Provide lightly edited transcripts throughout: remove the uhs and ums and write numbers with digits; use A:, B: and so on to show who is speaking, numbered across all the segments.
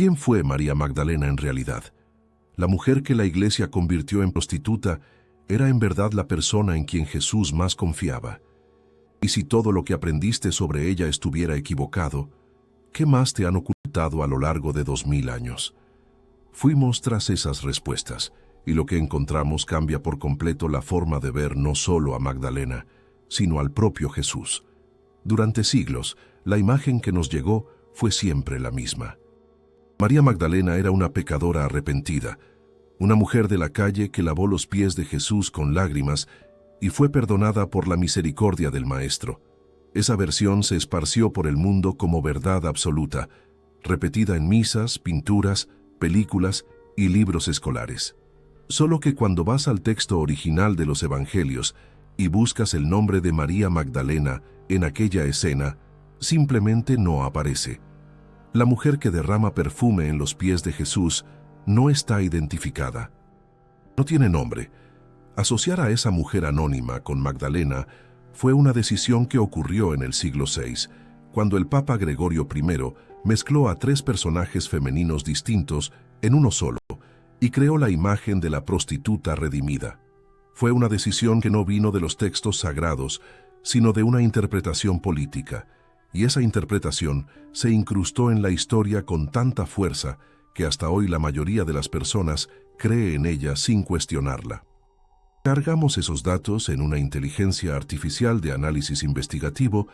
A: ¿Quién fue María Magdalena en realidad? La mujer que la Iglesia convirtió en prostituta era en verdad la persona en quien Jesús más confiaba. Y si todo lo que aprendiste sobre ella estuviera equivocado, ¿qué más te han ocultado a lo largo de 2000 años? Fuimos tras esas respuestas, y lo que encontramos cambia por completo la forma de ver no solo a Magdalena, sino al propio Jesús. Durante siglos, la imagen que nos llegó fue siempre la misma. María Magdalena era una pecadora arrepentida, una mujer de la calle que lavó los pies de Jesús con lágrimas y fue perdonada por la misericordia del Maestro. Esa versión se esparció por el mundo como verdad absoluta, repetida en misas, pinturas, películas y libros escolares. Solo que cuando vas al texto original de los Evangelios y buscas el nombre de María Magdalena en aquella escena, simplemente no aparece. La mujer que derrama perfume en los pies de Jesús no está identificada. No tiene nombre. Asociar a esa mujer anónima con Magdalena fue una decisión que ocurrió en el siglo VI, cuando el Papa Gregorio I mezcló a 3 personajes femeninos distintos en uno solo y creó la imagen de la prostituta redimida. Fue una decisión que no vino de los textos sagrados, sino de una interpretación política, y esa interpretación se incrustó en la historia con tanta fuerza que hasta hoy la mayoría de las personas cree en ella sin cuestionarla. Cargamos esos datos en una inteligencia artificial de análisis investigativo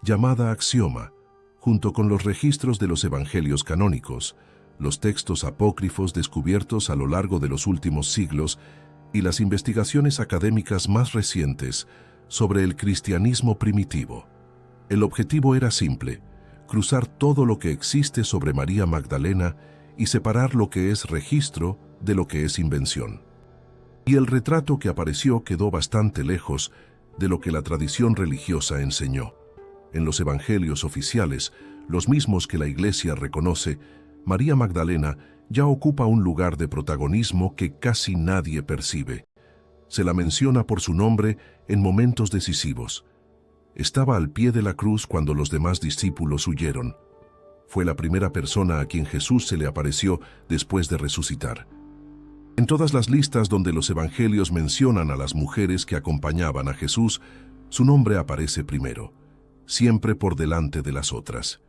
A: llamada Axioma, junto con los registros de los evangelios canónicos, los textos apócrifos descubiertos a lo largo de los últimos siglos y las investigaciones académicas más recientes sobre el cristianismo primitivo. El objetivo era simple: cruzar todo lo que existe sobre María Magdalena y separar lo que es registro de lo que es invención. Y el retrato que apareció quedó bastante lejos de lo que la tradición religiosa enseñó. En los evangelios oficiales, los mismos que la Iglesia reconoce, María Magdalena ya ocupa un lugar de protagonismo que casi nadie percibe. Se la menciona por su nombre en momentos decisivos. Estaba al pie de la cruz cuando los demás discípulos huyeron. Fue la primera persona a quien Jesús se le apareció después de resucitar. En todas las listas donde los evangelios mencionan a las mujeres que acompañaban a Jesús, su nombre aparece primero, siempre por delante de las otras.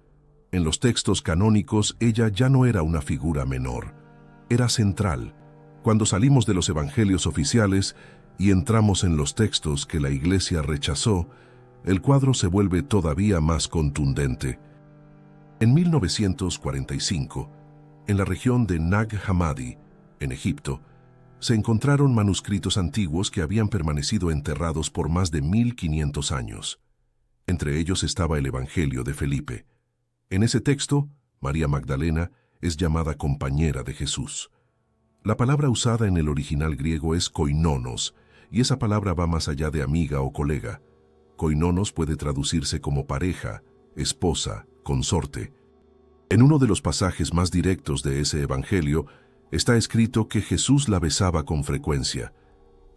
A: En los textos canónicos, ella ya no era una figura menor, era central. Cuando salimos de los evangelios oficiales y entramos en los textos que la Iglesia rechazó, el cuadro se vuelve todavía más contundente. En 1945, en la región de Nag Hammadi, en Egipto, se encontraron manuscritos antiguos que habían permanecido enterrados por más de 1500 años. Entre ellos estaba el Evangelio de Felipe. En ese texto, María Magdalena es llamada compañera de Jesús. La palabra usada en el original griego es koinonos, y esa palabra va más allá de amiga o colega. Koinonos puede traducirse como pareja, esposa, consorte. En uno de los pasajes más directos de ese evangelio, está escrito que Jesús la besaba con frecuencia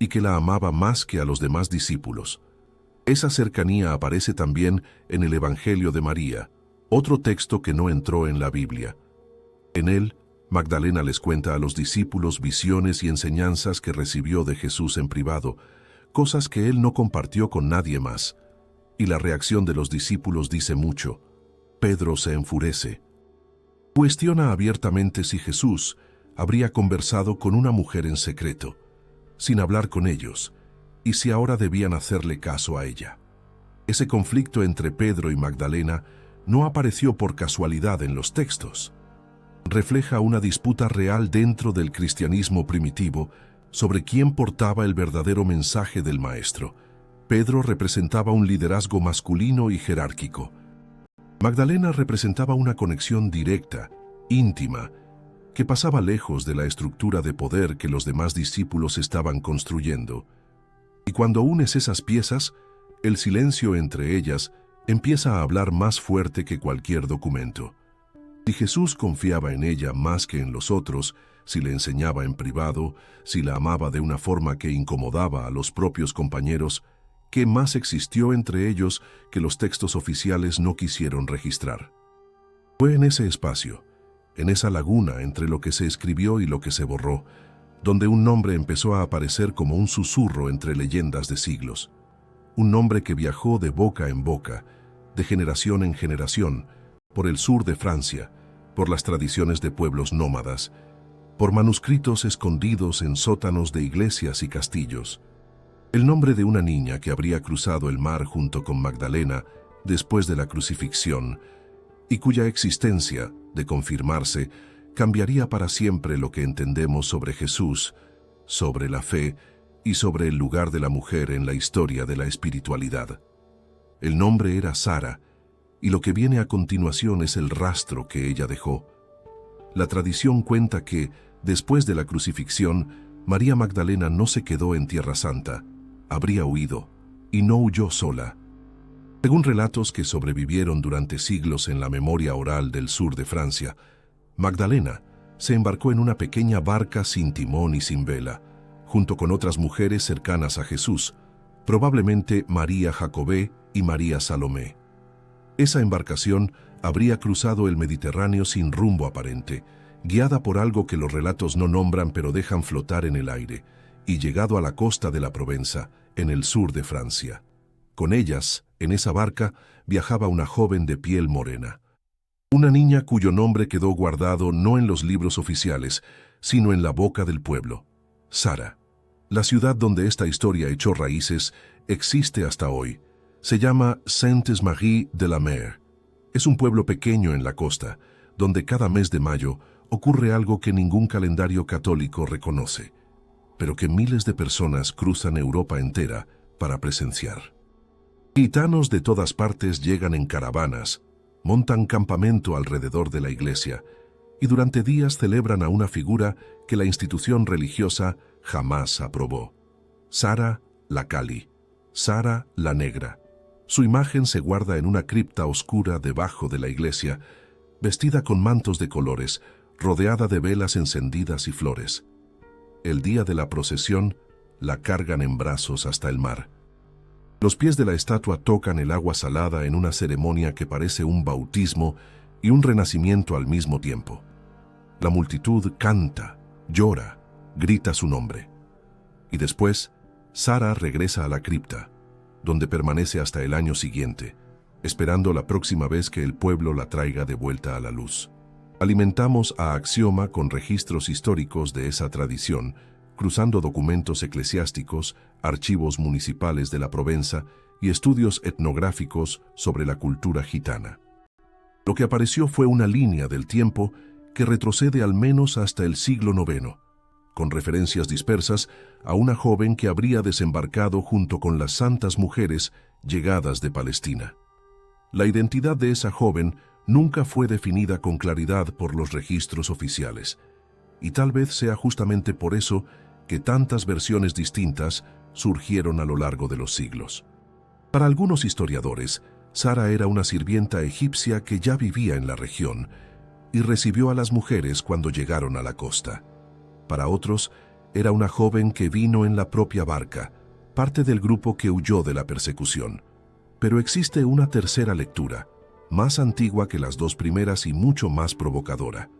A: y que la amaba más que a los demás discípulos. Esa cercanía aparece también en el Evangelio de María, otro texto que no entró en la Biblia. En él, Magdalena les cuenta a los discípulos visiones y enseñanzas que recibió de Jesús en privado, cosas que él no compartió con nadie más. Y la reacción de los discípulos dice mucho. Pedro se enfurece. Cuestiona abiertamente si Jesús habría conversado con una mujer en secreto, sin hablar con ellos, y si ahora debían hacerle caso a ella. Ese conflicto entre Pedro y Magdalena no apareció por casualidad en los textos. Refleja una disputa real dentro del cristianismo primitivo sobre quién portaba el verdadero mensaje del Maestro. Pedro representaba un liderazgo masculino y jerárquico. Magdalena representaba una conexión directa, íntima, que pasaba lejos de la estructura de poder que los demás discípulos estaban construyendo. Y cuando unes esas piezas, el silencio entre ellas empieza a hablar más fuerte que cualquier documento. Si Jesús confiaba en ella más que en los otros, si le enseñaba en privado, si la amaba de una forma que incomodaba a los propios compañeros, ¿qué más existió entre ellos que los textos oficiales no quisieron registrar? Fue en ese espacio, en esa laguna entre lo que se escribió y lo que se borró, donde un nombre empezó a aparecer como un susurro entre leyendas de siglos. Un nombre que viajó de boca en boca, de generación en generación, por el sur de Francia, por las tradiciones de pueblos nómadas, por manuscritos escondidos en sótanos de iglesias y castillos. El nombre de una niña que habría cruzado el mar junto con Magdalena después de la crucifixión y cuya existencia, de confirmarse, cambiaría para siempre lo que entendemos sobre Jesús, sobre la fe y sobre el lugar de la mujer en la historia de la espiritualidad. El nombre era Sara, y lo que viene a continuación es el rastro que ella dejó. La tradición cuenta que, después de la crucifixión, María Magdalena no se quedó en Tierra Santa, habría huido, y no huyó sola. Según relatos que sobrevivieron durante siglos en la memoria oral del sur de Francia, Magdalena se embarcó en una pequeña barca sin timón y sin vela, junto con otras mujeres cercanas a Jesús, probablemente María Jacobé y María Salomé. Esa embarcación habría cruzado el Mediterráneo sin rumbo aparente, guiada por algo que los relatos no nombran pero dejan flotar en el aire, y llegado a la costa de la Provenza, en el sur de Francia. Con ellas, en esa barca, viajaba una joven de piel morena. Una niña cuyo nombre quedó guardado no en los libros oficiales, sino en la boca del pueblo. Sara. La ciudad donde esta historia echó raíces existe hasta hoy. Se llama Saintes-Maries-de-la-Mer. Es un pueblo pequeño en la costa, donde cada mes de mayo ocurre algo que ningún calendario católico reconoce, pero que miles de personas cruzan Europa entera para presenciar. Gitanos de todas partes llegan en caravanas, montan campamento alrededor de la iglesia y durante días celebran a una figura que la institución religiosa jamás aprobó. Sara la Cali, Sara la Negra. Su imagen se guarda en una cripta oscura debajo de la iglesia, vestida con mantos de colores, rodeada de velas encendidas y flores. El día de la procesión, la cargan en brazos hasta el mar. Los pies de la estatua tocan el agua salada en una ceremonia que parece un bautismo y un renacimiento al mismo tiempo. La multitud canta, llora, grita su nombre. Y después, Sara regresa a la cripta, donde permanece hasta el año siguiente, esperando la próxima vez que el pueblo la traiga de vuelta a la luz. Alimentamos a Axioma con registros históricos de esa tradición, cruzando documentos eclesiásticos, archivos municipales de la Provenza y estudios etnográficos sobre la cultura gitana. Lo que apareció fue una línea del tiempo que retrocede al menos hasta el siglo IX, con referencias dispersas a una joven que habría desembarcado junto con las santas mujeres llegadas de Palestina. La identidad de esa joven nunca fue definida con claridad por los registros oficiales, y tal vez sea justamente por eso que tantas versiones distintas surgieron a lo largo de los siglos. Para algunos historiadores, Sara era una sirvienta egipcia que ya vivía en la región y recibió a las mujeres cuando llegaron a la costa. Para otros, era una joven que vino en la propia barca, parte del grupo que huyó de la persecución. Pero existe una tercera lectura, más antigua que las dos primeras y mucho más provocadora.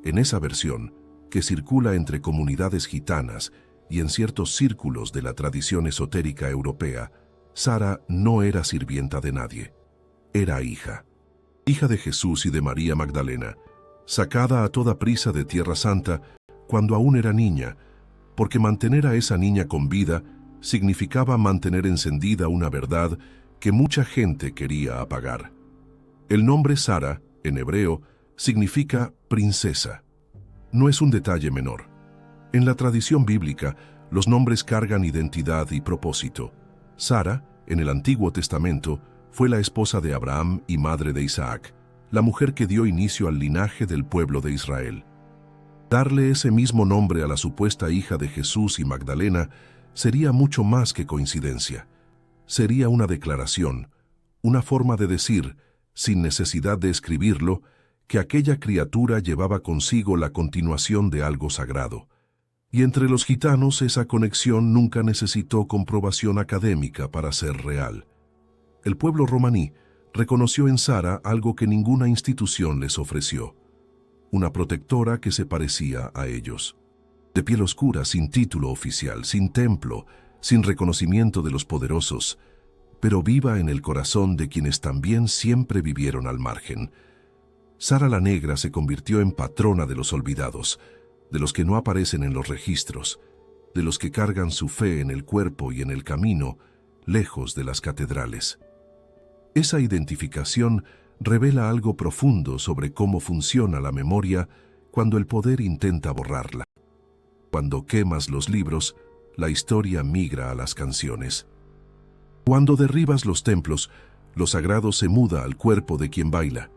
A: En esa versión, que circula entre comunidades gitanas y en ciertos círculos de la tradición esotérica europea, Sara no era sirvienta de nadie. Era hija de Jesús y de María Magdalena, sacada a toda prisa de Tierra Santa cuando aún era niña, porque mantener a esa niña con vida significaba mantener encendida una verdad que mucha gente quería apagar. El nombre Sara, en hebreo, significa princesa. No es un detalle menor. En la tradición bíblica, los nombres cargan identidad y propósito. Sara, en el Antiguo Testamento, fue la esposa de Abraham y madre de Isaac, la mujer que dio inicio al linaje del pueblo de Israel. Darle ese mismo nombre a la supuesta hija de Jesús y Magdalena sería mucho más que coincidencia. Sería una declaración, una forma de decir, sin necesidad de escribirlo, que aquella criatura llevaba consigo la continuación de algo sagrado. Y entre los gitanos esa conexión nunca necesitó comprobación académica para ser real. El pueblo romaní reconoció en Sara algo que ninguna institución les ofreció: una protectora que se parecía a ellos. De piel oscura, sin título oficial, sin templo, sin reconocimiento de los poderosos, pero viva en el corazón de quienes también siempre vivieron al margen. Sara la Negra se convirtió en patrona de los olvidados, de los que no aparecen en los registros, de los que cargan su fe en el cuerpo y en el camino, lejos de las catedrales. Esa identificación revela algo profundo sobre cómo funciona la memoria cuando el poder intenta borrarla. Cuando quemas los libros, la historia migra a las canciones. Cuando derribas los templos, lo sagrado se muda al cuerpo de quien baila.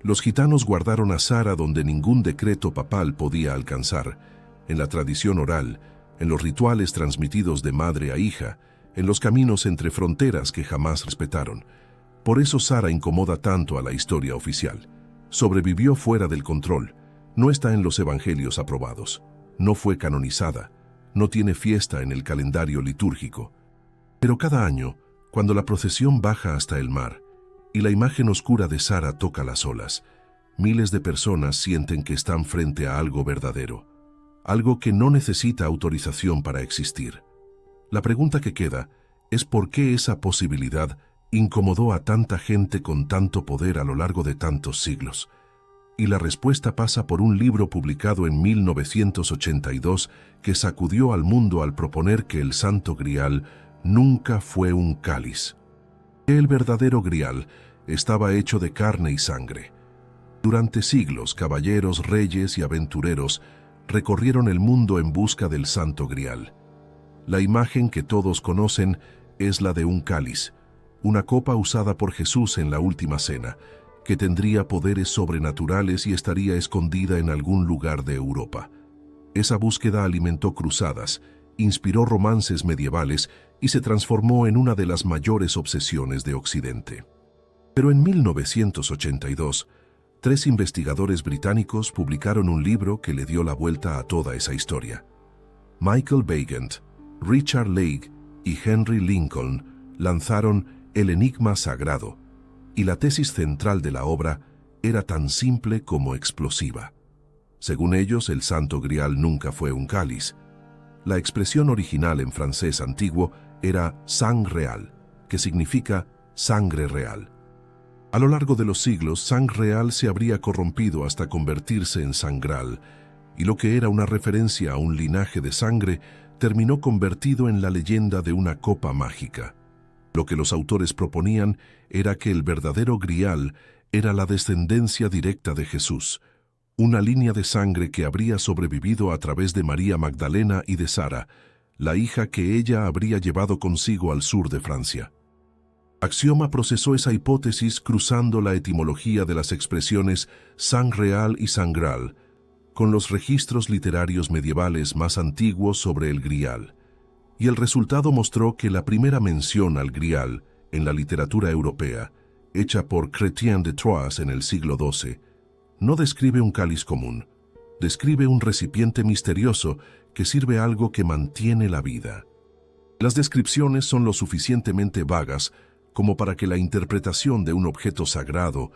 A: Los gitanos guardaron a Sara donde ningún decreto papal podía alcanzar, en la tradición oral, en los rituales transmitidos de madre a hija, en los caminos entre fronteras que jamás respetaron. Por eso Sara incomoda tanto a la historia oficial. Sobrevivió fuera del control, no está en los evangelios aprobados, no fue canonizada, no tiene fiesta en el calendario litúrgico. Pero cada año, cuando la procesión baja hasta el mar y la imagen oscura de Sara toca las olas, miles de personas sienten que están frente a algo verdadero, algo que no necesita autorización para existir. La pregunta que queda es por qué esa posibilidad incomodó a tanta gente con tanto poder a lo largo de tantos siglos. Y la respuesta pasa por un libro publicado en 1982 que sacudió al mundo al proponer que el Santo Grial nunca fue un cáliz. El verdadero Grial estaba hecho de carne y sangre. Durante siglos, caballeros, reyes y aventureros recorrieron el mundo en busca del Santo Grial. La imagen que todos conocen es la de un cáliz, una copa usada por Jesús en la última cena, que tendría poderes sobrenaturales y estaría escondida en algún lugar de Europa. Esa búsqueda alimentó cruzadas, inspiró romances medievales y se transformó en una de las mayores obsesiones de Occidente. Pero en 1982, 3 investigadores británicos publicaron un libro que le dio la vuelta a toda esa historia. Michael Begant, Richard Leigh y Henry Lincoln lanzaron El Enigma Sagrado, y la tesis central de la obra era tan simple como explosiva. Según ellos, el Santo Grial nunca fue un cáliz. La expresión original en francés antiguo era sang real, que significa sangre real. A lo largo de los siglos, sang real se habría corrompido hasta convertirse en sangral, y lo que era una referencia a un linaje de sangre terminó convertido en la leyenda de una copa mágica. Lo que los autores proponían era que el verdadero Grial era la descendencia directa de Jesús, una línea de sangre que habría sobrevivido a través de María Magdalena y de Sara, la hija que ella habría llevado consigo al sur de Francia. Axioma procesó esa hipótesis cruzando la etimología de las expresiones sang real y sangral, con los registros literarios medievales más antiguos sobre el Grial. Y el resultado mostró que la primera mención al Grial en la literatura europea, hecha por Chrétien de Troyes en el siglo XII, no describe un cáliz común, describe un recipiente misterioso que sirve algo que mantiene la vida. Las descripciones son lo suficientemente vagas como para que la interpretación de un objeto sagrado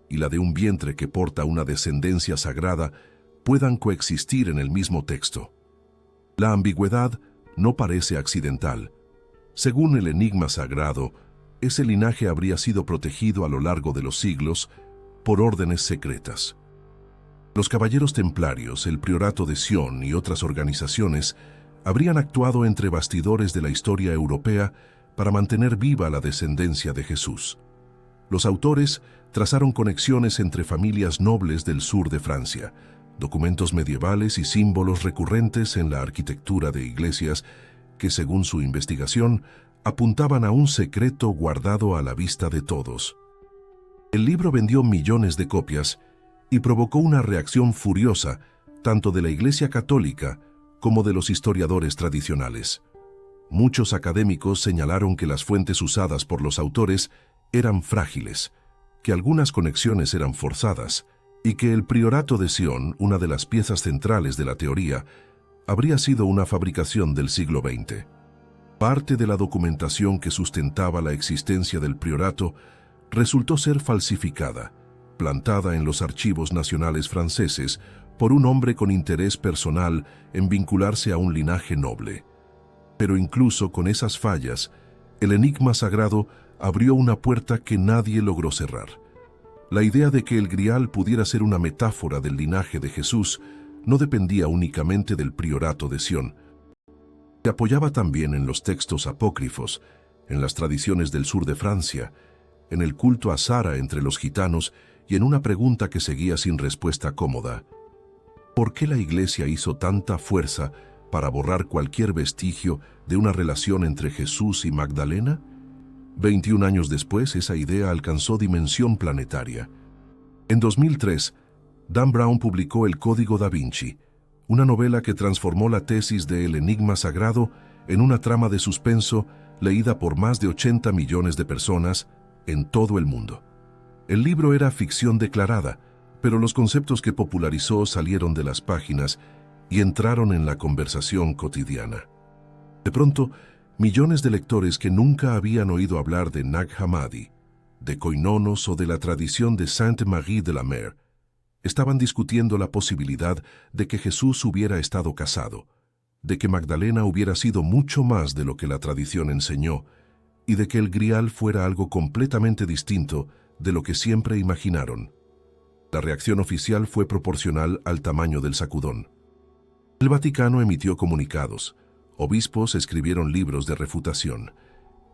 A: y la de un vientre que porta una descendencia sagrada puedan coexistir en el mismo texto. La ambigüedad no parece accidental. Según el enigma sagrado, ese linaje habría sido protegido a lo largo de los siglos por órdenes secretas. Los caballeros templarios, el Priorato de Sion y otras organizaciones habrían actuado entre bastidores de la historia europea para mantener viva la descendencia de Jesús. Los autores trazaron conexiones entre familias nobles del sur de Francia, documentos medievales y símbolos recurrentes en la arquitectura de iglesias que, según su investigación, apuntaban a un secreto guardado a la vista de todos. El libro vendió millones de copias y provocó una reacción furiosa tanto de la Iglesia Católica como de los historiadores tradicionales. Muchos académicos señalaron que las fuentes usadas por los autores eran frágiles, que algunas conexiones eran forzadas y que el Priorato de Sion, una de las piezas centrales de la teoría, habría sido una fabricación del siglo XX. Parte de la documentación que sustentaba la existencia del priorato resultó ser falsificada, plantada en los archivos nacionales franceses por un hombre con interés personal en vincularse a un linaje noble. Pero incluso con esas fallas, el enigma sagrado abrió una puerta que nadie logró cerrar. La idea de que el Grial pudiera ser una metáfora del linaje de Jesús no dependía únicamente del priorato de Sion. Se apoyaba también en los textos apócrifos, en las tradiciones del sur de Francia, en el culto a Sara entre los gitanos y en una pregunta que seguía sin respuesta cómoda. ¿Por qué la Iglesia hizo tanta fuerza para borrar cualquier vestigio de una relación entre Jesús y Magdalena? 21 años después, esa idea alcanzó dimensión planetaria. En 2003, Dan Brown publicó El Código da Vinci, una novela que transformó la tesis de El Enigma Sagrado en una trama de suspenso leída por más de 80 millones de personas en todo el mundo. El libro era ficción declarada, pero los conceptos que popularizó salieron de las páginas y entraron en la conversación cotidiana. De pronto, millones de lectores que nunca habían oído hablar de Nag Hammadi, de Koinonos o de la tradición de Sainte-Marie de la Mer, estaban discutiendo la posibilidad de que Jesús hubiera estado casado, de que Magdalena hubiera sido mucho más de lo que la tradición enseñó, y de que el Grial fuera algo completamente distinto de lo que siempre imaginaron. La reacción oficial fue proporcional al tamaño del sacudón. El Vaticano emitió comunicados, obispos escribieron libros de refutación,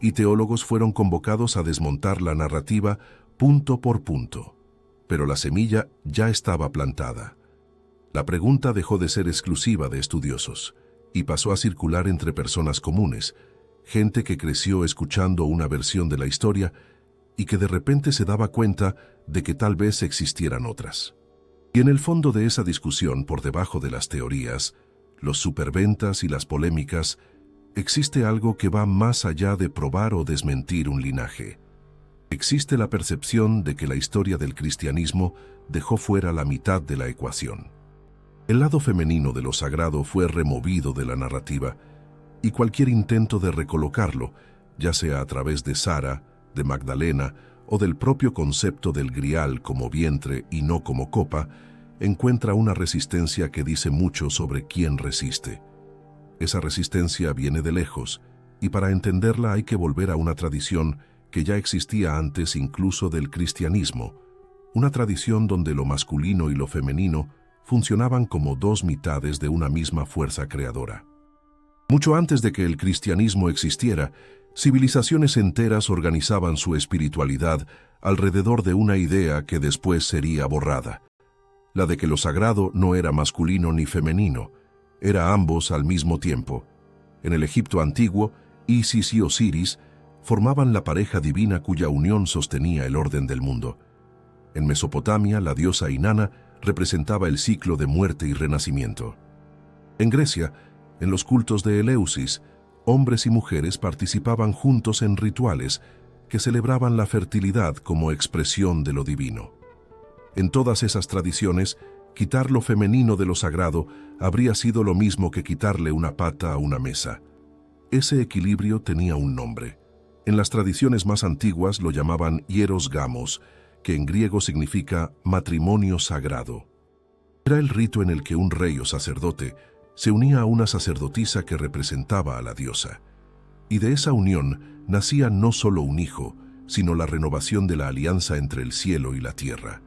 A: y teólogos fueron convocados a desmontar la narrativa punto por punto. Pero la semilla ya estaba plantada. La pregunta dejó de ser exclusiva de estudiosos y pasó a circular entre personas comunes, gente que creció escuchando una versión de la historia y que de repente se daba cuenta de que tal vez existieran otras. Y en el fondo de esa discusión, por debajo de las teorías, los superventas y las polémicas, existe algo que va más allá de probar o desmentir un linaje. Existe la percepción de que la historia del cristianismo dejó fuera la mitad de la ecuación. El lado femenino de lo sagrado fue removido de la narrativa, y cualquier intento de recolocarlo, ya sea a través de Sara, de Magdalena o del propio concepto del Grial como vientre y no como copa, encuentra una resistencia que dice mucho sobre quién resiste. Esa resistencia viene de lejos, y para entenderla hay que volver a una tradición que ya existía antes incluso del cristianismo, una tradición donde lo masculino y lo femenino funcionaban como dos mitades de una misma fuerza creadora. Mucho antes de que el cristianismo existiera, civilizaciones enteras organizaban su espiritualidad alrededor de una idea que después sería borrada, la de que lo sagrado no era masculino ni femenino, era ambos al mismo tiempo. En el Egipto antiguo, Isis y Osiris formaban la pareja divina cuya unión sostenía el orden del mundo. En Mesopotamia, la diosa Inanna representaba el ciclo de muerte y renacimiento. En Grecia, en los cultos de Eleusis, hombres y mujeres participaban juntos en rituales que celebraban la fertilidad como expresión de lo divino. En todas esas tradiciones, quitar lo femenino de lo sagrado habría sido lo mismo que quitarle una pata a una mesa. Ese equilibrio tenía un nombre. En las tradiciones más antiguas lo llamaban hieros gamos, que en griego significa matrimonio sagrado. Era el rito en el que un rey o sacerdote se unía a una sacerdotisa que representaba a la diosa. Y de esa unión nacía no solo un hijo, sino la renovación de la alianza entre el cielo y la tierra.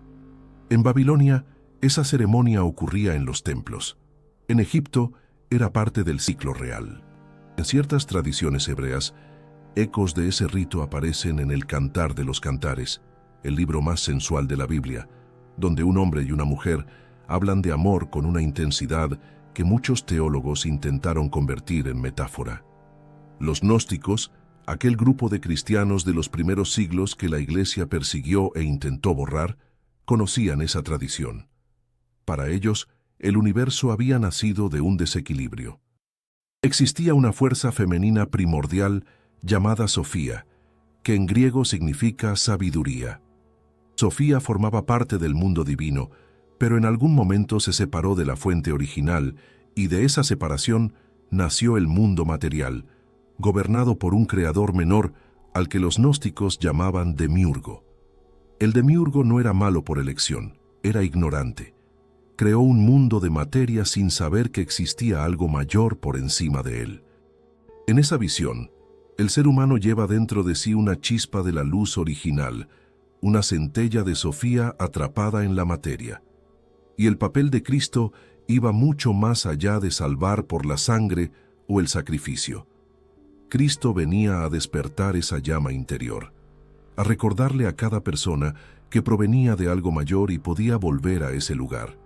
A: En Babilonia, esa ceremonia ocurría en los templos. En Egipto, era parte del ciclo real. En ciertas tradiciones hebreas, ecos de ese rito aparecen en el Cantar de los Cantares, el libro más sensual de la Biblia, donde un hombre y una mujer hablan de amor con una intensidad que muchos teólogos intentaron convertir en metáfora. Los gnósticos, aquel grupo de cristianos de los primeros siglos que la Iglesia persiguió e intentó borrar, conocían esa tradición. Para ellos, el universo había nacido de un desequilibrio. Existía una fuerza femenina primordial llamada Sofía, que en griego significa sabiduría. Sofía formaba parte del mundo divino, pero en algún momento se separó de la fuente original y de esa separación nació el mundo material, gobernado por un creador menor al que los gnósticos llamaban Demiurgo. El demiurgo no era malo por elección, era ignorante. Creó un mundo de materia sin saber que existía algo mayor por encima de él. En esa visión, el ser humano lleva dentro de sí una chispa de la luz original, una centella de Sofía atrapada en la materia. Y el papel de Cristo iba mucho más allá de salvar por la sangre o el sacrificio. Cristo venía a despertar esa llama interior, a recordarle a cada persona que provenía de algo mayor y podía volver a ese lugar.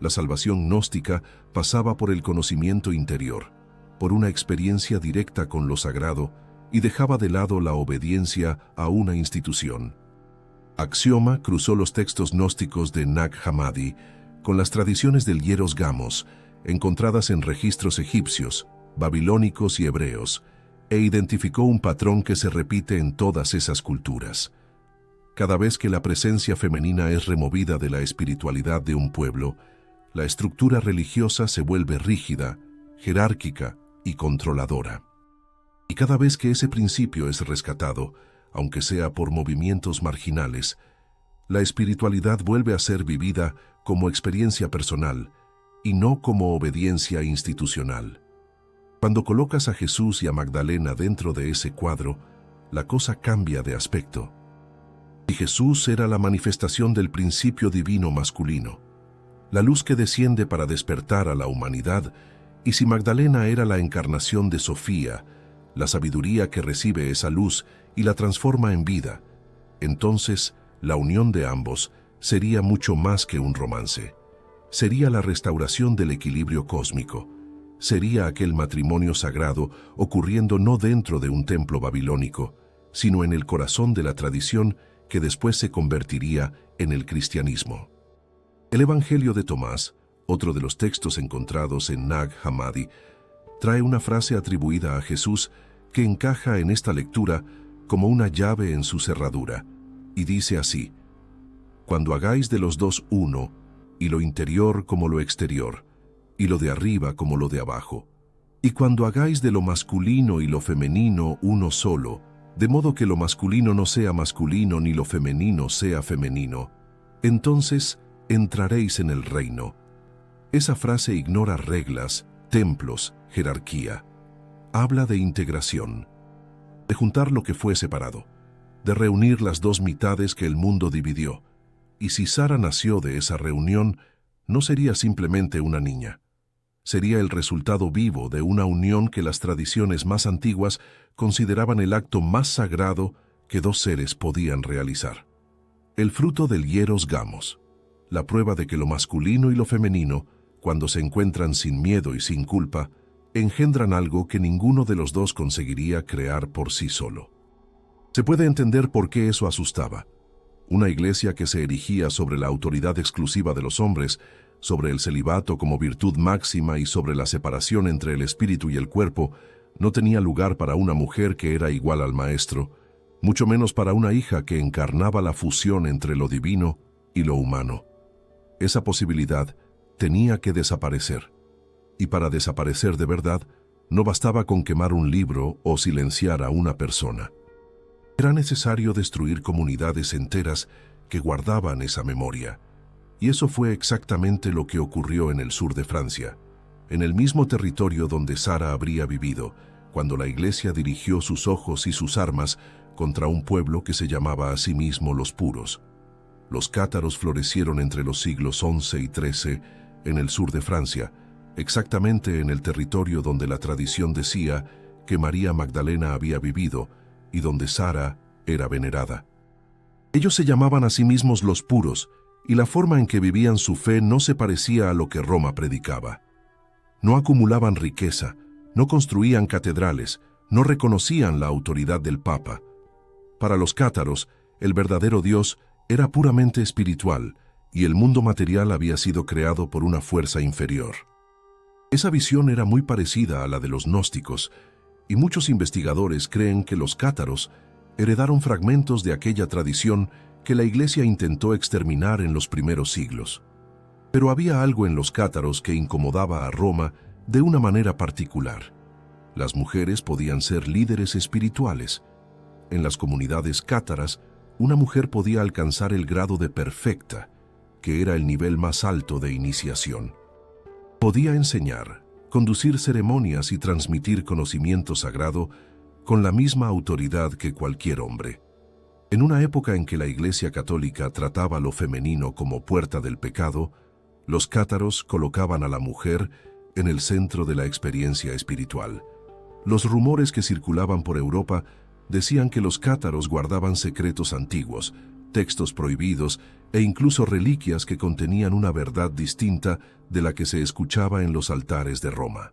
A: La salvación gnóstica pasaba por el conocimiento interior, por una experiencia directa con lo sagrado, y dejaba de lado la obediencia a una institución. Axioma cruzó los textos gnósticos de Nag Hammadi con las tradiciones del Hieros Gamos, encontradas en registros egipcios, babilónicos y hebreos, e identificó un patrón que se repite en todas esas culturas. Cada vez que la presencia femenina es removida de la espiritualidad de un pueblo, la estructura religiosa se vuelve rígida, jerárquica y controladora. Y cada vez que ese principio es rescatado, aunque sea por movimientos marginales, la espiritualidad vuelve a ser vivida como experiencia personal y no como obediencia institucional. Cuando colocas a Jesús y a Magdalena dentro de ese cuadro, la cosa cambia de aspecto. Y Jesús era la manifestación del principio divino masculino, la luz que desciende para despertar a la humanidad, y si Magdalena era la encarnación de Sofía, la sabiduría que recibe esa luz y la transforma en vida, entonces la unión de ambos sería mucho más que un romance. Sería la restauración del equilibrio cósmico. Sería aquel matrimonio sagrado ocurriendo no dentro de un templo babilónico, sino en el corazón de la tradición que después se convertiría en el cristianismo. El Evangelio de Tomás, otro de los textos encontrados en Nag Hammadi, trae una frase atribuida a Jesús que encaja en esta lectura como una llave en su cerradura, y dice así: «Cuando hagáis de los dos uno, y lo interior como lo exterior, y lo de arriba como lo de abajo, y cuando hagáis de lo masculino y lo femenino uno solo, de modo que lo masculino no sea masculino ni lo femenino sea femenino, entonces entraréis en el reino». Esa frase ignora reglas, templos, jerarquía. Habla de integración, de juntar lo que fue separado, de reunir las dos mitades que el mundo dividió. Y si Sara nació de esa reunión, no sería simplemente una niña. Sería el resultado vivo de una unión que las tradiciones más antiguas consideraban el acto más sagrado que dos seres podían realizar. El fruto del Hieros Gamos, la prueba de que lo masculino y lo femenino, cuando se encuentran sin miedo y sin culpa, engendran algo que ninguno de los dos conseguiría crear por sí solo. Se puede entender por qué eso asustaba. Una iglesia que se erigía sobre la autoridad exclusiva de los hombres, sobre el celibato como virtud máxima y sobre la separación entre el espíritu y el cuerpo, no tenía lugar para una mujer que era igual al maestro, mucho menos para una hija que encarnaba la fusión entre lo divino y lo humano. Esa posibilidad tenía que desaparecer. Y para desaparecer de verdad, no bastaba con quemar un libro o silenciar a una persona. Era necesario destruir comunidades enteras que guardaban esa memoria. Y eso fue exactamente lo que ocurrió en el sur de Francia, en el mismo territorio donde Sara habría vivido, cuando la Iglesia dirigió sus ojos y sus armas contra un pueblo que se llamaba a sí mismo los puros. Los cátaros florecieron entre los siglos XI y XIII en el sur de Francia, exactamente en el territorio donde la tradición decía que María Magdalena había vivido y donde Sara era venerada. Ellos se llamaban a sí mismos los puros, y la forma en que vivían su fe no se parecía a lo que Roma predicaba. No acumulaban riqueza, no construían catedrales, no reconocían la autoridad del Papa. Para los cátaros, el verdadero Dios era puramente espiritual, y el mundo material había sido creado por una fuerza inferior. Esa visión era muy parecida a la de los gnósticos, y muchos investigadores creen que los cátaros heredaron fragmentos de aquella tradición que la Iglesia intentó exterminar en los primeros siglos. Pero había algo en los cátaros que incomodaba a Roma de una manera particular. Las mujeres podían ser líderes espirituales. En las comunidades cátaras, una mujer podía alcanzar el grado de perfecta, que era el nivel más alto de iniciación. Podía enseñar, conducir ceremonias y transmitir conocimiento sagrado con la misma autoridad que cualquier hombre. En una época en que la Iglesia Católica trataba lo femenino como puerta del pecado, los cátaros colocaban a la mujer en el centro de la experiencia espiritual. Los rumores que circulaban por Europa decían que los cátaros guardaban secretos antiguos, textos prohibidos e incluso reliquias que contenían una verdad distinta de la que se escuchaba en los altares de Roma.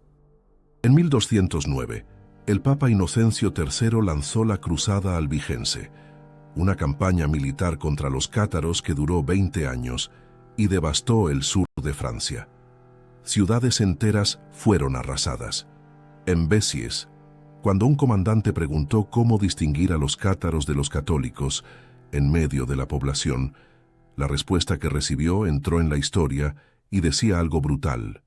A: En 1209, el Papa Inocencio III lanzó la Cruzada Albigense, una campaña militar contra los cátaros que duró 20 años y devastó el sur de Francia. Ciudades enteras fueron arrasadas. En Béziers, cuando un comandante preguntó cómo distinguir a los cátaros de los católicos en medio de la población, la respuesta que recibió entró en la historia y decía algo brutal: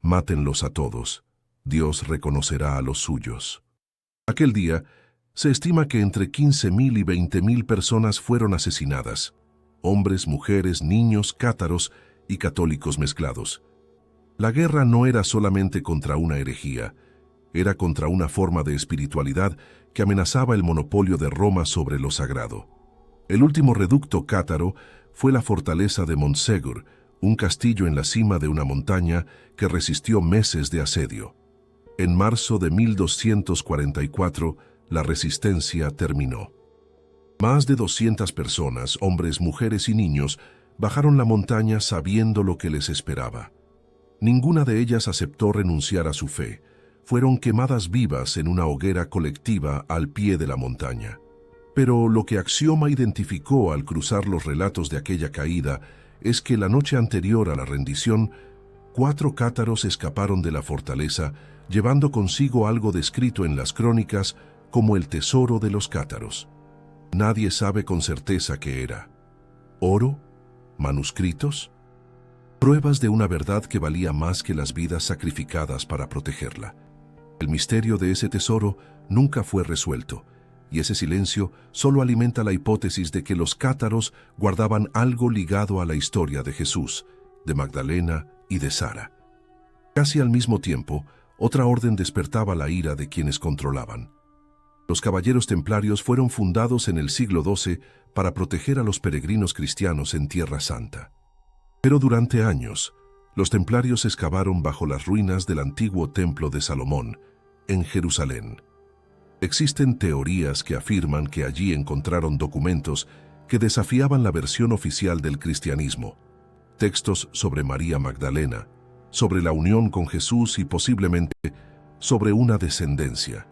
A: «Mátenlos a todos, Dios reconocerá a los suyos». Aquel día, se estima que entre 15.000 y 20.000 personas fueron asesinadas, hombres, mujeres, niños, cátaros y católicos mezclados. La guerra no era solamente contra una herejía, era contra una forma de espiritualidad que amenazaba el monopolio de Roma sobre lo sagrado. El último reducto cátaro fue la fortaleza de Montségur, un castillo en la cima de una montaña que resistió meses de asedio. En marzo de 1244, la resistencia terminó. Más de 200 personas, hombres, mujeres y niños, bajaron la montaña sabiendo lo que les esperaba. Ninguna de ellas aceptó renunciar a su fe. Fueron quemadas vivas en una hoguera colectiva al pie de la montaña. Pero lo que Axioma identificó al cruzar los relatos de aquella caída es que la noche anterior a la rendición, 4 cátaros escaparon de la fortaleza, llevando consigo algo descrito en las crónicas como el tesoro de los cátaros. Nadie sabe con certeza qué era. ¿Oro? ¿Manuscritos? Pruebas de una verdad que valía más que las vidas sacrificadas para protegerla. El misterio de ese tesoro nunca fue resuelto, y ese silencio solo alimenta la hipótesis de que los cátaros guardaban algo ligado a la historia de Jesús, de Magdalena y de Sara. Casi al mismo tiempo, otra orden despertaba la ira de quienes controlaban. Los caballeros templarios fueron fundados en el siglo XII para proteger a los peregrinos cristianos en Tierra Santa. Pero durante años, los templarios excavaron bajo las ruinas del antiguo templo de Salomón, en Jerusalén. Existen teorías que afirman que allí encontraron documentos que desafiaban la versión oficial del cristianismo, textos sobre María Magdalena, sobre la unión con Jesús y posiblemente sobre una descendencia.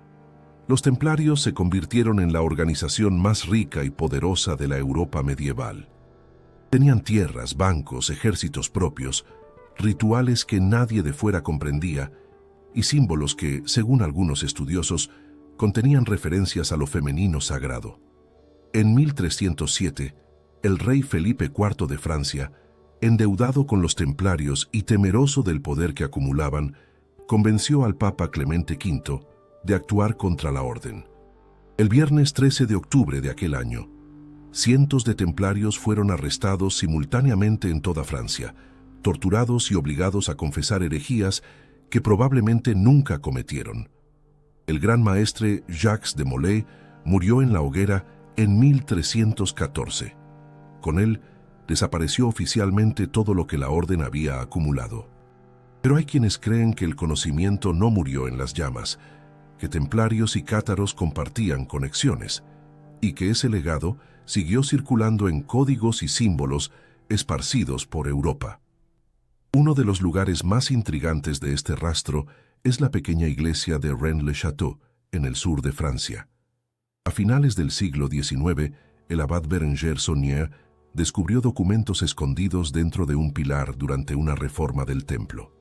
A: Los templarios se convirtieron en la organización más rica y poderosa de la Europa medieval. Tenían tierras, bancos, ejércitos propios, rituales que nadie de fuera comprendía y símbolos que, según algunos estudiosos, contenían referencias a lo femenino sagrado. En 1307, el rey Felipe IV de Francia, endeudado con los templarios y temeroso del poder que acumulaban, convenció al Papa Clemente V de actuar contra la orden. El viernes 13 de octubre de aquel año, cientos de templarios fueron arrestados simultáneamente en toda Francia, torturados y obligados a confesar herejías que probablemente nunca cometieron. El gran maestre Jacques de Molay murió en la hoguera en 1314. Con él, desapareció oficialmente todo lo que la orden había acumulado. Pero hay quienes creen que el conocimiento no murió en las llamas, que templarios y cátaros compartían conexiones, y que ese legado siguió circulando en códigos y símbolos esparcidos por Europa. Uno de los lugares más intrigantes de este rastro es la pequeña iglesia de Rennes-le-Château, en el sur de Francia. A finales del siglo XIX, el abad Berenger Saunier descubrió documentos escondidos dentro de un pilar durante una reforma del templo.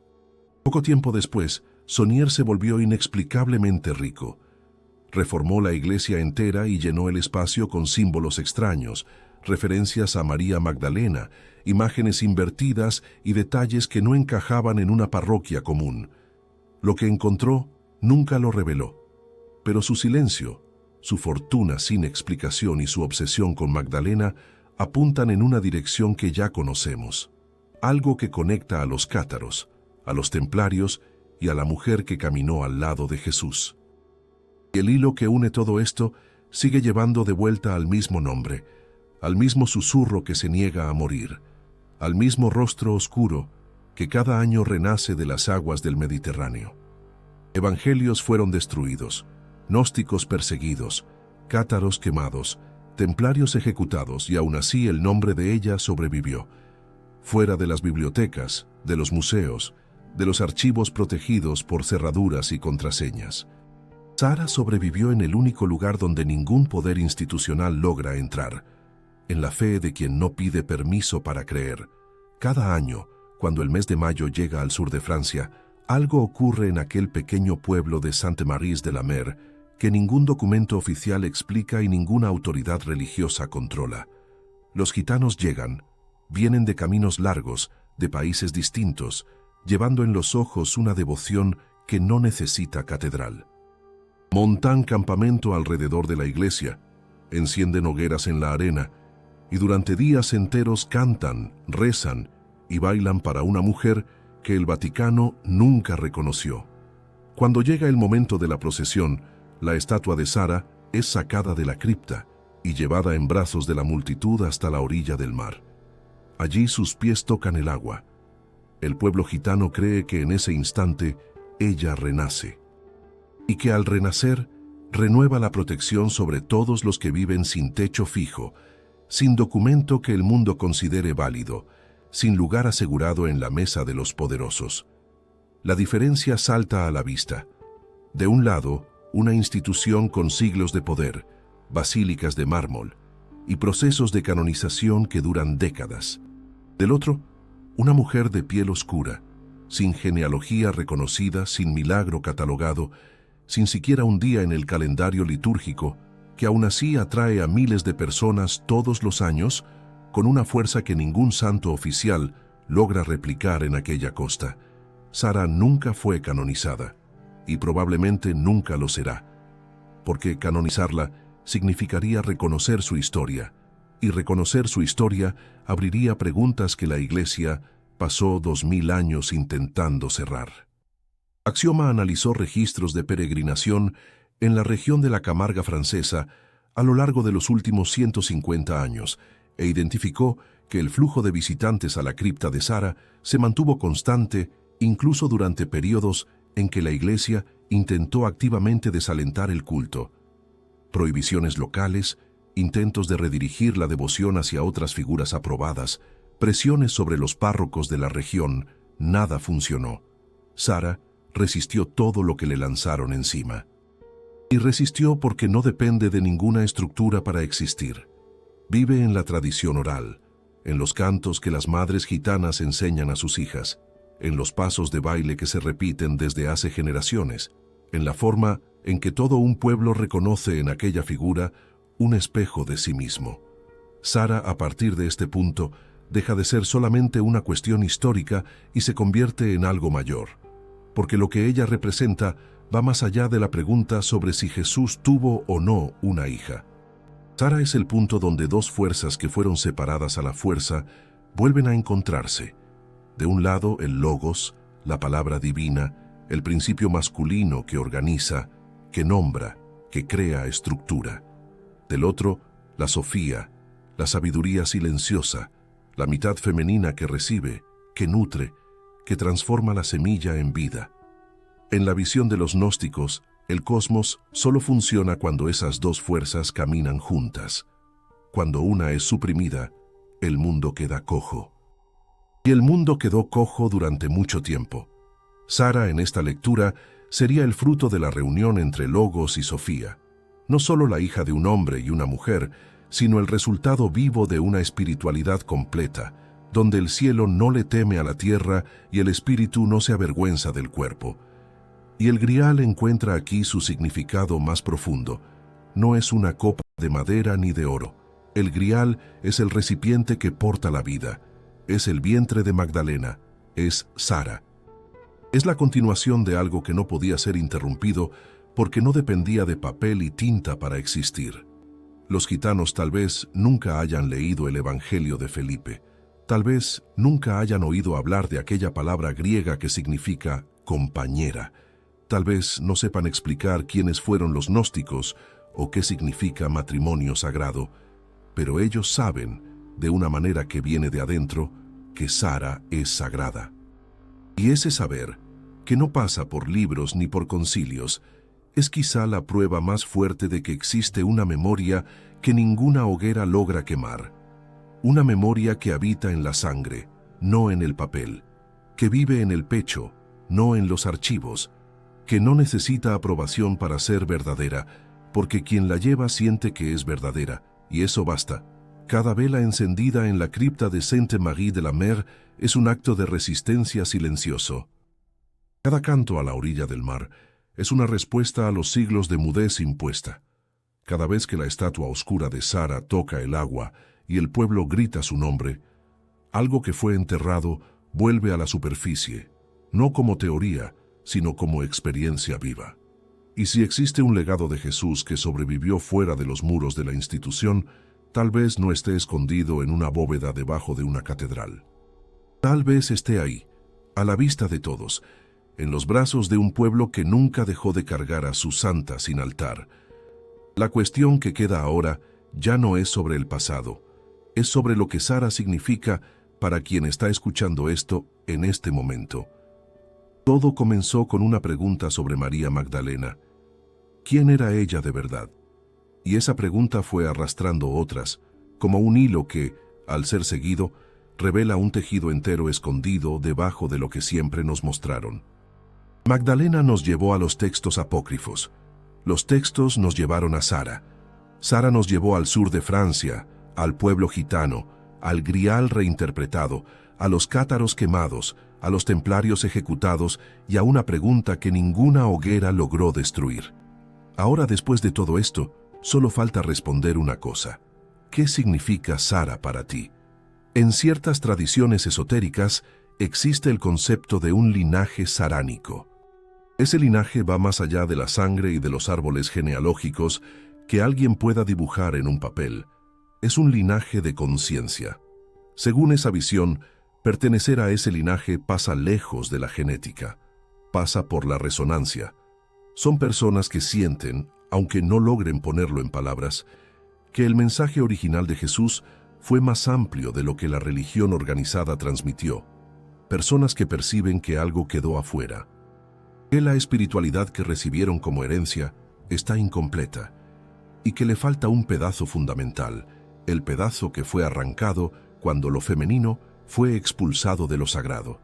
A: Poco tiempo después, Saunier se volvió inexplicablemente rico. Reformó la iglesia entera y llenó el espacio con símbolos extraños, referencias a María Magdalena, imágenes invertidas y detalles que no encajaban en una parroquia común. Lo que encontró nunca lo reveló, pero su silencio su fortuna sin explicación y su obsesión con Magdalena apuntan en una dirección que ya conocemos, algo que conecta a los cátaros, a los templarios y a la mujer que caminó al lado de Jesús. Y el hilo que une todo esto sigue llevando de vuelta al mismo nombre, al mismo susurro que se niega a morir, al mismo rostro oscuro que cada año renace de las aguas del Mediterráneo. Evangelios fueron destruidos, gnósticos perseguidos, cátaros quemados, templarios ejecutados, y aún así el nombre de ella sobrevivió. Fuera de las bibliotecas, de los museos, de los archivos protegidos por cerraduras y contraseñas. Sara sobrevivió en el único lugar donde ningún poder institucional logra entrar, en la fe de quien no pide permiso para creer. Cada año, cuando el mes de mayo llega al sur de Francia, algo ocurre en aquel pequeño pueblo de Sainte-Marie-de-la-Mer que ningún documento oficial explica y ninguna autoridad religiosa controla. Los gitanos llegan, vienen de caminos largos, de países distintos, llevando en los ojos una devoción que no necesita catedral. Montan campamento alrededor de la iglesia, encienden hogueras en la arena, y durante días enteros cantan, rezan y bailan para una mujer que el Vaticano nunca reconoció. Cuando llega el momento de la procesión, la estatua de Sara es sacada de la cripta y llevada en brazos de la multitud hasta la orilla del mar. Allí sus pies tocan el agua. El pueblo gitano cree que en ese instante ella renace, y que al renacer renueva la protección sobre todos los que viven sin techo fijo, sin documento que el mundo considere válido, sin lugar asegurado en la mesa de los poderosos. La diferencia salta a la vista. De un lado, una institución con siglos de poder, basílicas de mármol y procesos de canonización que duran décadas. Del otro, una mujer de piel oscura, sin genealogía reconocida, sin milagro catalogado, sin siquiera un día en el calendario litúrgico, que aún así atrae a miles de personas todos los años con una fuerza que ningún santo oficial logra replicar en aquella costa. Sara nunca fue canonizada, y probablemente nunca lo será, porque canonizarla significaría reconocer su historia, y reconocer su historia abriría preguntas que la Iglesia pasó 2000 años intentando cerrar. Axioma analizó registros de peregrinación en la región de la Camarga francesa a lo largo de los últimos 150 años e identificó que el flujo de visitantes a la cripta de Sara se mantuvo constante incluso durante periodos en que la Iglesia intentó activamente desalentar el culto. Prohibiciones locales, intentos de redirigir la devoción hacia otras figuras aprobadas, presiones sobre los párrocos de la región, nada funcionó. Sara resistió todo lo que le lanzaron encima. Y resistió porque no depende de ninguna estructura para existir. Vive en la tradición oral, en los cantos que las madres gitanas enseñan a sus hijas, en los pasos de baile que se repiten desde hace generaciones, en la forma en que todo un pueblo reconoce en aquella figura un espejo de sí mismo. Sara, a partir de este punto, deja de ser solamente una cuestión histórica y se convierte en algo mayor, porque lo que ella representa va más allá de la pregunta sobre si Jesús tuvo o no una hija. Sara es el punto donde dos fuerzas que fueron separadas a la fuerza vuelven a encontrarse. De un lado, el Logos, la palabra divina, el principio masculino que organiza, que nombra, que crea estructura. Del otro, la Sofía, la sabiduría silenciosa, la mitad femenina que recibe, que nutre, que transforma la semilla en vida. En la visión de los gnósticos, el cosmos solo funciona cuando esas dos fuerzas caminan juntas. Cuando una es suprimida, el mundo queda cojo. Y el mundo quedó cojo durante mucho tiempo. Sara, en esta lectura, sería el fruto de la reunión entre Logos y Sofía. No solo la hija de un hombre y una mujer, sino el resultado vivo de una espiritualidad completa, donde el cielo no le teme a la tierra y el espíritu no se avergüenza del cuerpo. Y el grial encuentra aquí su significado más profundo. No es una copa de madera ni de oro. El grial es el recipiente que porta la vida. Es el vientre de Magdalena. Es Sara. Es la continuación de algo que no podía ser interrumpido porque no dependía de papel y tinta para existir. Los gitanos tal vez nunca hayan leído el Evangelio de Felipe, tal vez nunca hayan oído hablar de aquella palabra griega que significa compañera, tal vez no sepan explicar quiénes fueron los gnósticos o qué significa matrimonio sagrado, pero ellos saben, de una manera que viene de adentro, que Sara es sagrada. Y ese saber, que no pasa por libros ni por concilios, es quizá la prueba más fuerte de que existe una memoria que ninguna hoguera logra quemar. Una memoria que habita en la sangre, no en el papel, que vive en el pecho, no en los archivos, que no necesita aprobación para ser verdadera, porque quien la lleva siente que es verdadera, y eso basta. Cada vela encendida en la cripta de Sainte-Marie de la Mer es un acto de resistencia silencioso. Cada canto a la orilla del mar es una respuesta a los siglos de mudez impuesta. Cada vez que la estatua oscura de Sara toca el agua y el pueblo grita su nombre, algo que fue enterrado vuelve a la superficie, no como teoría, sino como experiencia viva. Y si existe un legado de Jesús que sobrevivió fuera de los muros de la institución, tal vez no esté escondido en una bóveda debajo de una catedral. Tal vez esté ahí, a la vista de todos, en los brazos de un pueblo que nunca dejó de cargar a su santa sin altar. La cuestión que queda ahora ya no es sobre el pasado, es sobre lo que Sara significa para quien está escuchando esto en este momento. Todo comenzó con una pregunta sobre María Magdalena. ¿Quién era ella de verdad? Y esa pregunta fue arrastrando otras, como un hilo que, al ser seguido, revela un tejido entero escondido debajo de lo que siempre nos mostraron. Magdalena nos llevó a los textos apócrifos. Los textos nos llevaron a Sara. Sara nos llevó al sur de Francia, al pueblo gitano, al grial reinterpretado, a los cátaros quemados, a los templarios ejecutados y a una pregunta que ninguna hoguera logró destruir. Ahora, después de todo esto, solo falta responder una cosa. ¿Qué significa Sara para ti? En ciertas tradiciones esotéricas existe el concepto de un linaje saránico. Ese linaje va más allá de la sangre y de los árboles genealógicos que alguien pueda dibujar en un papel. Es un linaje de conciencia. Según esa visión, pertenecer a ese linaje pasa lejos de la genética, pasa por la resonancia. Son personas que sienten, aunque no logren ponerlo en palabras, que el mensaje original de Jesús fue más amplio de lo que la religión organizada transmitió. Personas que perciben que algo quedó afuera, que la espiritualidad que recibieron como herencia está incompleta y que le falta un pedazo fundamental, el pedazo que fue arrancado cuando lo femenino fue expulsado de lo sagrado.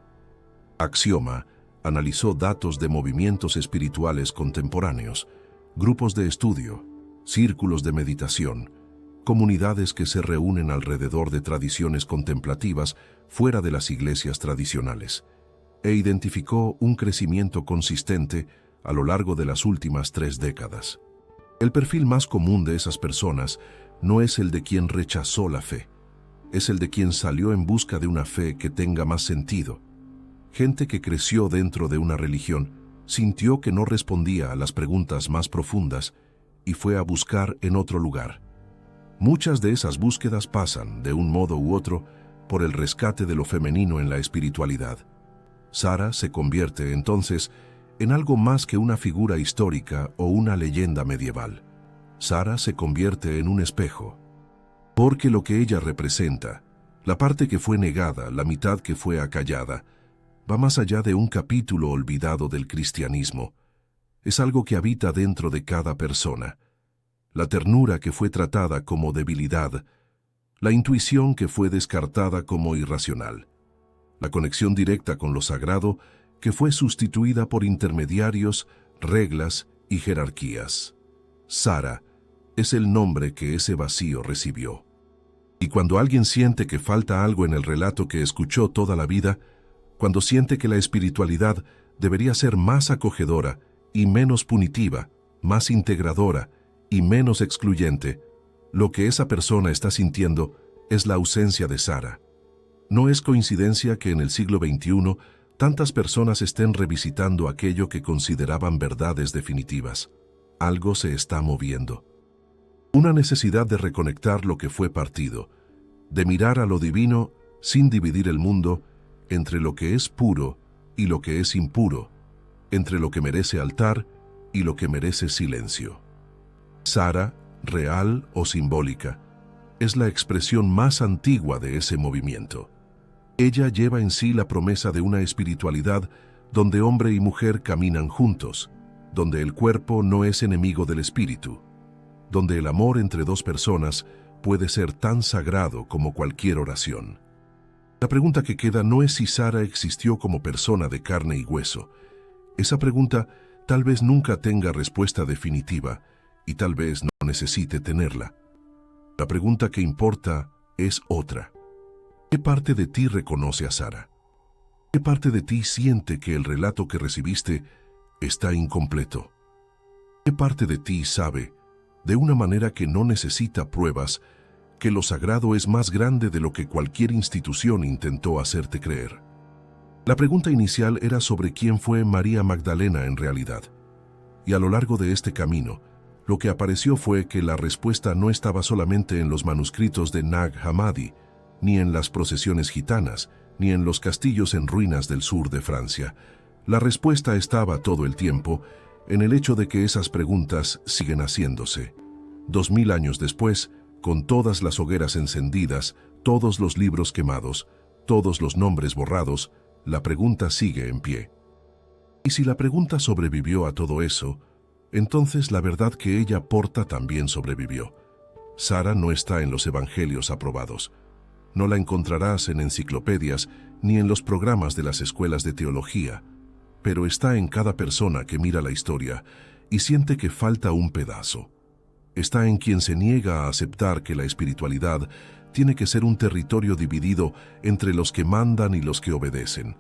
A: Axioma analizó datos de movimientos espirituales contemporáneos, grupos de estudio, círculos de meditación, comunidades que se reúnen alrededor de tradiciones contemplativas fuera de las iglesias tradicionales, e identificó un crecimiento consistente a lo largo de las últimas 3 décadas. El perfil más común de esas personas no es el de quien rechazó la fe, es el de quien salió en busca de una fe que tenga más sentido. Gente que creció dentro de una religión, sintió que no respondía a las preguntas más profundas y fue a buscar en otro lugar. Muchas de esas búsquedas pasan, de un modo u otro, por el rescate de lo femenino en la espiritualidad. Sara se convierte, entonces, en algo más que una figura histórica o una leyenda medieval. Sara se convierte en un espejo, porque lo que ella representa, la parte que fue negada, la mitad que fue acallada, va más allá de un capítulo olvidado del cristianismo. Es algo que habita dentro de cada persona. La ternura que fue tratada como debilidad, la intuición que fue descartada como irracional, la conexión directa con lo sagrado que fue sustituida por intermediarios, reglas y jerarquías. Sara es el nombre que ese vacío recibió. Y cuando alguien siente que falta algo en el relato que escuchó toda la vida, cuando siente que la espiritualidad debería ser más acogedora y menos punitiva, más integradora y menos excluyente, lo que esa persona está sintiendo es la ausencia de Sara. No es coincidencia que en el siglo XXI, tantas personas estén revisitando aquello que consideraban verdades definitivas. Algo se está moviendo. Una necesidad de reconectar lo que fue partido, de mirar a lo divino sin dividir el mundo entre lo que es puro y lo que es impuro, entre lo que merece altar y lo que merece silencio. Sara, real o simbólica, es la expresión más antigua de ese movimiento. Ella lleva en sí la promesa de una espiritualidad donde hombre y mujer caminan juntos, donde el cuerpo no es enemigo del espíritu, donde el amor entre dos personas puede ser tan sagrado como cualquier oración. La pregunta que queda no es si Sara existió como persona de carne y hueso. Esa pregunta tal vez nunca tenga respuesta definitiva y tal vez no necesite tenerla. La pregunta que importa es otra. ¿Qué parte de ti reconoce a Sara? ¿Qué parte de ti siente que el relato que recibiste está incompleto? ¿Qué parte de ti sabe, de una manera que no necesita pruebas, que lo sagrado es más grande de lo que cualquier institución intentó hacerte creer? La pregunta inicial era sobre quién fue María Magdalena en realidad. Y a lo largo de este camino, lo que apareció fue que la respuesta no estaba solamente en los manuscritos de Nag Hammadi, ni en las procesiones gitanas, ni en los castillos en ruinas del sur de Francia. La respuesta estaba todo el tiempo en el hecho de que esas preguntas siguen haciéndose. 2000 años después, con todas las hogueras encendidas, todos los libros quemados, todos los nombres borrados, la pregunta sigue en pie. Y si la pregunta sobrevivió a todo eso, entonces la verdad que ella porta también sobrevivió. Sara no está en los evangelios aprobados. No la encontrarás en enciclopedias ni en los programas de las escuelas de teología, pero está en cada persona que mira la historia y siente que falta un pedazo. Está en quien se niega a aceptar que la espiritualidad tiene que ser un territorio dividido entre los que mandan y los que obedecen.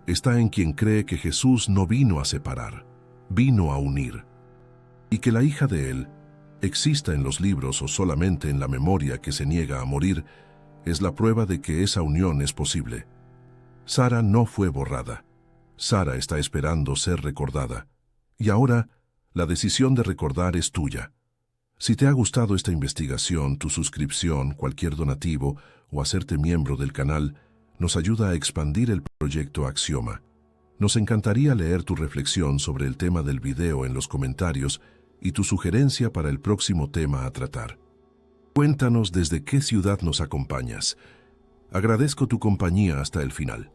A: Está en quien cree que Jesús no vino a separar, vino a unir. Y que la hija de él, exista en los libros o solamente en la memoria que se niega a morir, es la prueba de que esa unión es posible. Sara no fue borrada. Sara está esperando ser recordada. Y ahora, la decisión de recordar es tuya. Si te ha gustado esta investigación, tu suscripción, cualquier donativo o hacerte miembro del canal nos ayuda a expandir el proyecto Axioma. Nos encantaría leer tu reflexión sobre el tema del video en los comentarios y tu sugerencia para el próximo tema a tratar. Cuéntanos desde qué ciudad nos acompañas. Agradezco tu compañía hasta el final.